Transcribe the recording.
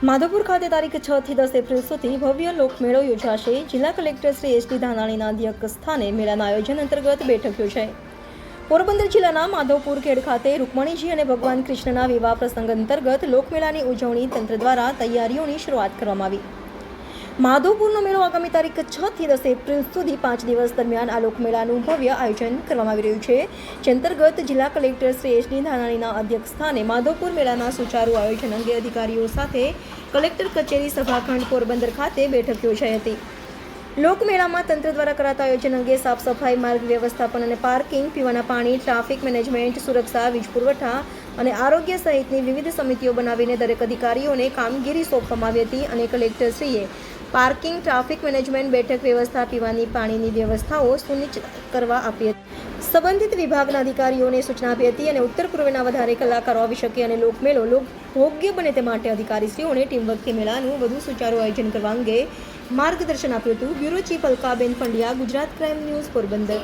માધવપુર ખાતે તારીખ 6 થી 10 એપ્રિલ સુધી ભવ્ય લોકમેળો યોજાશે। જિલ્લા કલેક્ટર શ્રી એસ.ડી. ધાનાણીના અધ્યક્ષસ્થાને મેળાના આયોજન અંતર્ગત બેઠક યોજાઈ। પોરબંદર જિલ્લાના માધવપુર ખેડ ખાતે રૂકમણીજી અને ભગવાન કૃષ્ણના વિવાહ પ્રસંગ અંતર્ગત લોકમેળાની ઉજવણી તંત્ર દ્વારા તૈયારીઓની શરૂઆત કરવામાં આવી। માધવપુરનો મેળો આગામી તારીખ 6 થી 10 એપ્રિલ સુધી 5 દિવસ દરમિયાન આ લોકમેળાનું ભવ્ય આયોજન કરવામાં આવી રહ્યું છે। જે અંતર્ગત જિલ્લા કલેક્ટર શ્રી એસ.ડી. ધાનાણીના અધ્યક્ષસ્થાને માધવપુર મેળાના સુચારુ આયોજન અંગે અધિકારીઓ સાથે કલેક્ટર કચેરી સભાખંડ પોરબંદર ખાતે બેઠક યોજાઈ હતી। લોકમેળામાં તંત્ર દ્વારા કરાતા આયોજન અંગે સાફ સફાઈ, માર્ગ વ્યવસ્થાપન અને પાર્કિંગ, પીવાના પાણી, ટ્રાફિક મેનેજમેન્ટ, સુરક્ષા, વીજ પુરવઠા અને આરોગ્ય સહિતની વિવિધ સમિતિઓ બનાવીને દરેક અધિકારીઓને કામગીરી સોંપવામાં આવી હતી અને કલેક્ટરશ્રીએ પાર્કિંગ, ટ્રાફિક મેનેજમેન્ટ, બેઠક વ્યવસ્થા, પીવાની પાણીની વ્યવસ્થાઓ સુનિશ્ચિત કરવા આપી હતી। સંબંધિત વિભાગના અધિકારીઓને સૂચના આપી હતી અને ઉત્તર પૂર્વના વધારે કલાકારો આવી શકે અને લોકમેળો લોકભોગ્ય બને તે માટે અધિકારીશ્રીઓને ટીમવર્કથી મેળાનું વધુ સુચારુ આયોજન કરવા અંગે માર્ગદર્શન આપ્યું હતું। Bureau chief Alkaben Pandya, Gujarat crime news, Porbandar.